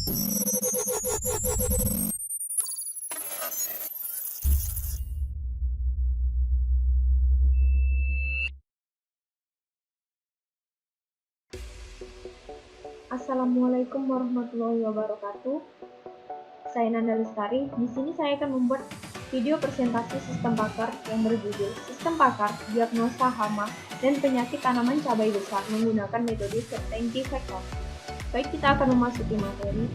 Assalamualaikum warahmatullahi wabarakatuh. Saya Nanda Lestari. Di sini saya akan membuat video presentasi sistem pakar yang berjudul Sistem Pakar Diagnosa Hama dan Penyakit Tanaman Cabai Besar menggunakan metode Certainty Factor. Baik, kita akan memasuki materi.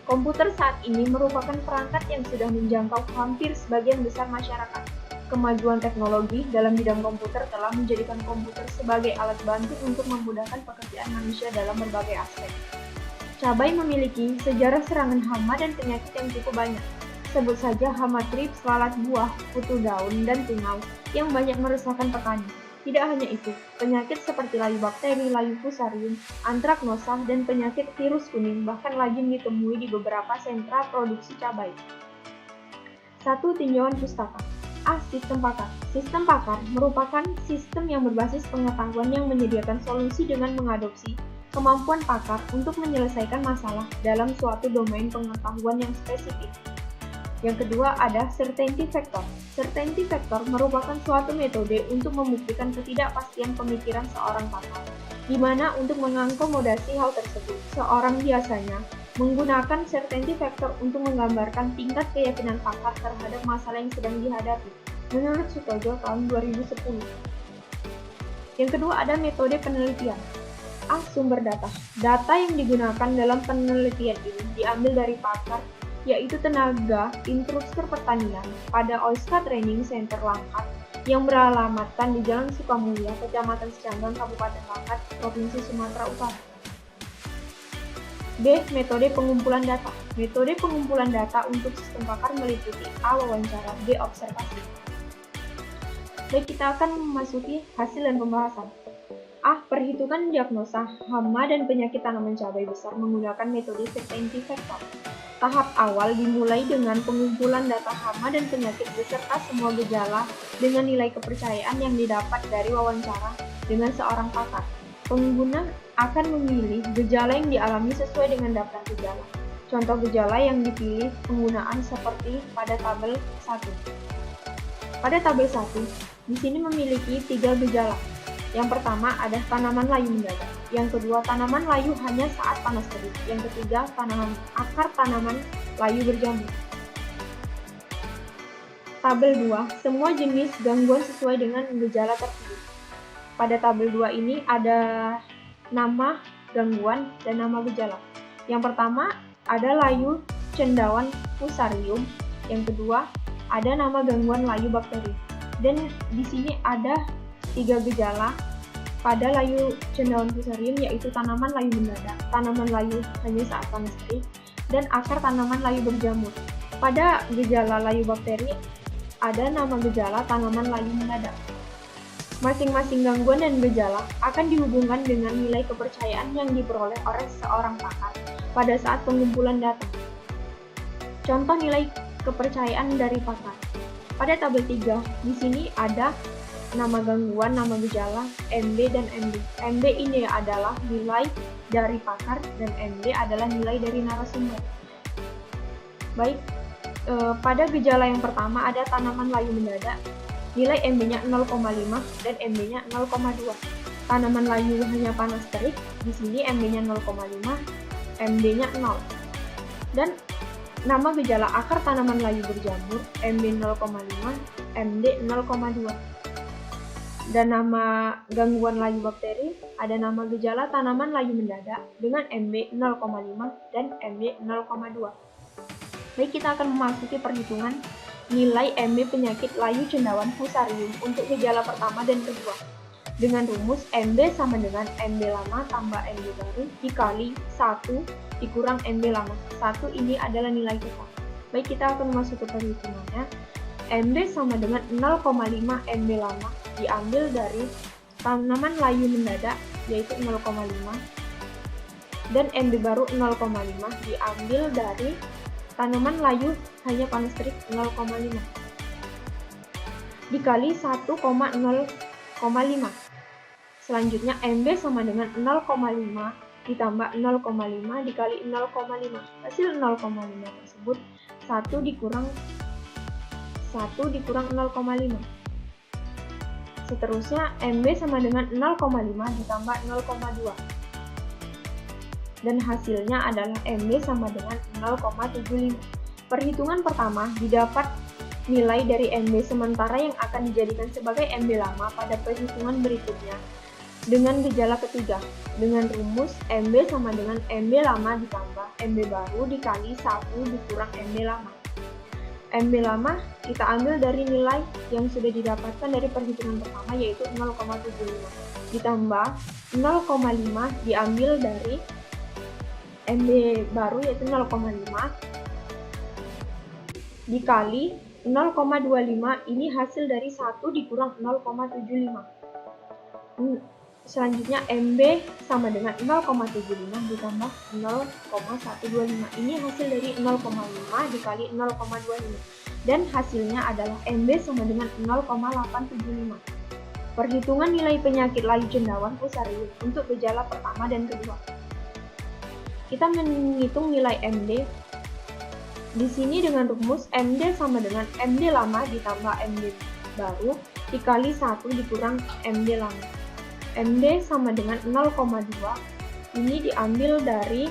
Komputer saat ini merupakan perangkat yang sudah menjangkau hampir sebagian besar masyarakat. Kemajuan teknologi dalam bidang komputer telah menjadikan komputer sebagai alat bantu untuk memudahkan pekerjaan manusia dalam berbagai aspek. Cabai memiliki sejarah serangan hama dan penyakit yang cukup banyak. Sebut saja hama trips, lalat buah, kutu daun, dan tungau yang banyak meresahkan petani. Tidak hanya itu, penyakit seperti layu bakteri, layu fusarium, antraknosa, dan penyakit virus kuning bahkan lazim ditemui di beberapa sentra produksi cabai. 1. Tinjauan pustaka. Sistem pakar. Sistem pakar merupakan sistem yang berbasis pengetahuan yang menyediakan solusi dengan mengadopsi kemampuan pakar untuk menyelesaikan masalah dalam suatu domain pengetahuan yang spesifik. Yang kedua ada Certainty Factor. Certainty Factor merupakan suatu metode untuk membuktikan ketidakpastian pemikiran seorang pakar, di mana untuk mengakomodasi hal tersebut, seorang biasanya menggunakan Certainty Factor untuk menggambarkan tingkat keyakinan pakar terhadap masalah yang sedang dihadapi, menurut Sutojo tahun 2010. Yang kedua ada metode penelitian. Sumber data. Data yang digunakan dalam penelitian ini diambil dari pakar, yaitu tenaga instruktur pertanian pada OISKA Training Center Langkat yang beralamatkan di Jalan Sukamulya, Kecamatan Secanggang, Kabupaten Langkat, Provinsi Sumatera Utara. B. Metode pengumpulan data. Metode pengumpulan data untuk sistem pakar meliputi A. Wawancara, B. Observasi. Baik, kita akan memasuki hasil dan pembahasan. Perhitungan diagnosa hama dan penyakit tanaman cabai besar menggunakan metode Certainty Factor. Tahap awal dimulai dengan pengumpulan data hama dan penyakit beserta semua gejala dengan nilai kepercayaan yang didapat dari wawancara dengan seorang pakar. Pengguna akan memilih gejala yang dialami sesuai dengan daftar gejala. Contoh gejala yang dipilih penggunaan seperti pada tabel 1. Pada tabel 1, di sini memiliki 3 gejala. Yang pertama ada tanaman layu mendadak. Yang kedua, tanaman layu hanya saat panas terik. Yang ketiga, akar tanaman layu berjamur. Tabel 2, semua jenis gangguan sesuai dengan gejala terpilih. Pada tabel 2 ini ada nama gangguan dan nama gejala. Yang pertama ada layu cendawan fusarium. Yang kedua ada nama gangguan layu bakteri. Dan di sini ada 3 gejala pada layu cendawan fusarium, yaitu tanaman layu mendadak, tanaman layu hanya saat panas terik, dan akar tanaman layu berjamur. Pada gejala layu bakteri ada nama gejala tanaman layu mendadak. Masing-masing gangguan dan gejala akan dihubungkan dengan nilai kepercayaan yang diperoleh oleh seorang pakar pada saat pengumpulan data. Contoh nilai kepercayaan dari pakar. Pada tabel 3, di sini ada nama gangguan, nama gejala, MB dan MB. MB ini adalah nilai dari pakar dan MB adalah nilai dari narasumber. Baik, pada gejala yang pertama ada tanaman layu mendadak. Nilai MB-nya 0,5 dan MB-nya 0,2. Tanaman layu hanya panas terik, di sini MB-nya 0,5, MB-nya 0. Dan nama gejala akar tanaman layu berjamur, MB 0,5, MD 0,2. Dan nama gangguan layu bakteri, ada nama gejala tanaman layu mendadak dengan MB 0,5 dan MB 0,2. Baik, kita akan memasuki perhitungan nilai MB penyakit layu cendawan fusarium untuk gejala pertama dan kedua. Dengan rumus MB sama dengan MB lama tambah MB baru dikali 1 dikurang MB lama. 1 ini adalah nilai kita. Baik, kita akan masuk ke perhitungannya. MB sama dengan 0,5 MB lama diambil dari tanaman layu mendadak, yaitu 0,5, dan MB baru 0,5 diambil dari tanaman layu hanya panas terik 0,5 dikali 1,0,5. Selanjutnya MB sama dengan 0,5 ditambah 0,5 dikali 0,5. Hasil 0,5 tersebut 1 dikurang 0,5. Seterusnya, MB sama dengan 0,5 ditambah 0,2. Dan hasilnya adalah MB sama dengan 0,75. Perhitungan pertama didapat nilai dari MB sementara yang akan dijadikan sebagai MB lama pada perhitungan berikutnya dengan gejala ketiga. Dengan rumus MB sama dengan MB lama ditambah MB baru dikali 1 dikurang MB lama. MB lama kita ambil dari nilai yang sudah didapatkan dari perhitungan pertama, yaitu 0,75. Ditambah 0,5 diambil dari MB baru, yaitu 0,5 dikali 0,25. Ini hasil dari 1 dikurang 0,75. Selanjutnya MB sama dengan 0,75 ditambah 0,125. Ini hasil dari 0,5 dikali 0,25. Dan hasilnya adalah MB sama dengan 0,875. Perhitungan nilai penyakit layu cendawan fusarium untuk gejala pertama dan kedua. Kita menghitung nilai MD. Di sini dengan rumus MD sama dengan MD lama ditambah MD baru dikali 1 dikurang MD lama. MD sama dengan 0,2. Ini diambil dari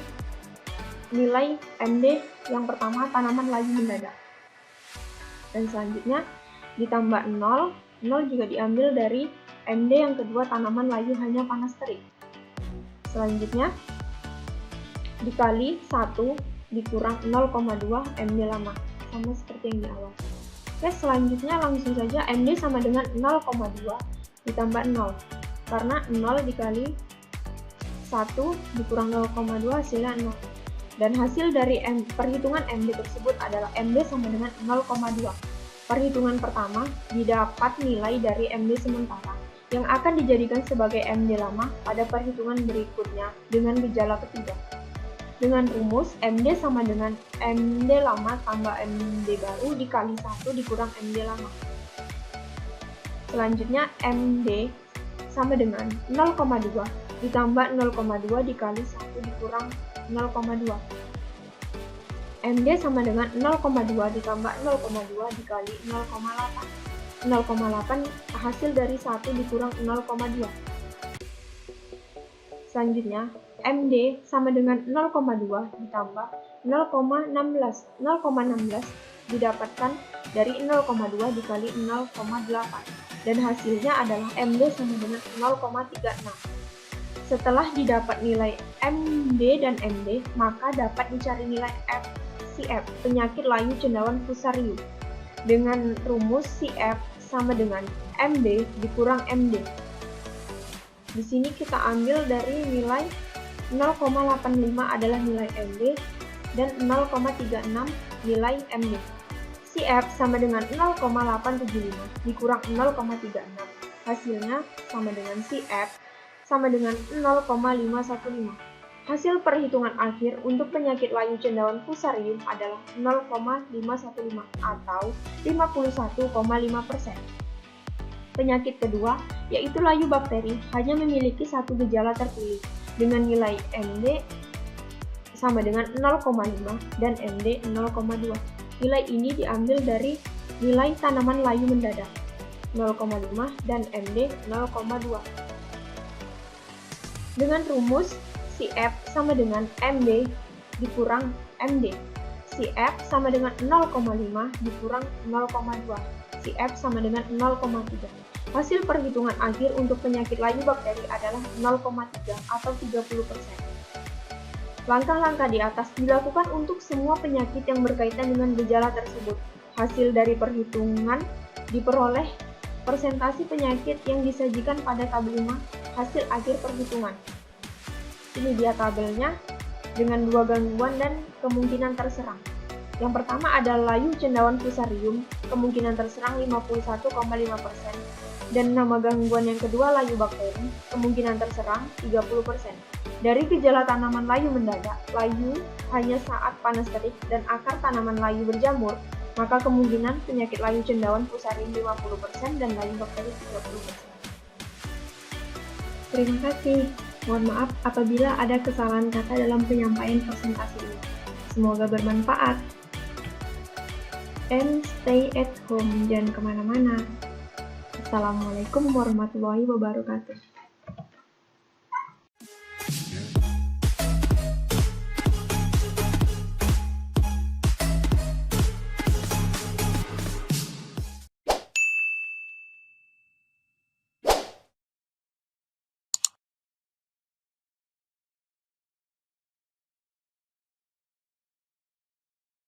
nilai MD yang pertama, tanaman layu mendadak. Dan selanjutnya ditambah 0 juga diambil dari MD yang kedua, tanaman layu hanya panas terik. Selanjutnya dikali 1 dikurang 0,2 MD lama, sama seperti yang di awal. Oke, selanjutnya langsung saja MD sama dengan 0,2 ditambah 0. Karena 0 dikali 1 dikurang 0,2 hasilnya 0. Dan hasil dari perhitungan MD tersebut adalah MD sama dengan 0,2. Perhitungan pertama didapat nilai dari MD sementara yang akan dijadikan sebagai MD lama pada perhitungan berikutnya dengan gejala ketiga. Dengan rumus MD sama dengan MD lama tambah MD baru dikali 1 dikurang MD lama. Selanjutnya MD sama dengan 0,2 ditambah 0,2 dikali 1 dikurang 0,2. MD sama dengan 0,2 ditambah 0,2 dikali 0,8. 0,8 hasil dari 1 dikurang 0,2. Selanjutnya, MD sama dengan 0,2 ditambah 0,16. 0,16 didapatkan dari 0,2 dikali 0,8. Dan hasilnya adalah MD sama dengan 0,36. Setelah didapat nilai MD dan MD, maka dapat dicari nilai CF, penyakit layu cendawan fusarium. Dengan rumus CF sama dengan MD dikurang MD. Di sini kita ambil dari nilai 0,85 adalah nilai MD dan 0,36 nilai MD. CF sama dengan 0,875 dikurang 0,36. Hasilnya sama dengan CF sama dengan 0,515. Hasil perhitungan akhir untuk penyakit layu cendawan fusarium adalah 0,515 atau 51,5%. Penyakit kedua, yaitu layu bakteri, hanya memiliki satu gejala terpilih dengan nilai MD sama dengan 0,5 dan MD 0,2. Nilai ini diambil dari nilai tanaman layu mendadak 0,5 dan MD 0,2. Dengan rumus CF sama dengan MD dikurang MD. CF sama dengan 0,5 dikurang 0,2. CF sama dengan 0,3. Hasil perhitungan akhir untuk penyakit layu bakteri adalah 0,3 atau 30%. Langkah-langkah di atas dilakukan untuk semua penyakit yang berkaitan dengan gejala tersebut. Hasil dari perhitungan diperoleh persentase penyakit yang disajikan pada tabel 5 hasil akhir perhitungan. Ini dia tabelnya dengan dua gangguan dan kemungkinan terserang. Yang pertama adalah layu cendawan fusarium, kemungkinan terserang 51,5%. Dan nama gangguan yang kedua layu bakteri, kemungkinan terserang 30%. Dari gejala tanaman layu mendadak, layu hanya saat panas terik dan akar tanaman layu berjamur, maka kemungkinan penyakit layu cendawan fusarium 50% dan layu bakteri 30%. Terima kasih. Mohon maaf apabila ada kesalahan kata dalam penyampaian presentasi ini. Semoga bermanfaat. And stay at home, jangan kemana-mana. Assalamualaikum warahmatullahi wabarakatuh.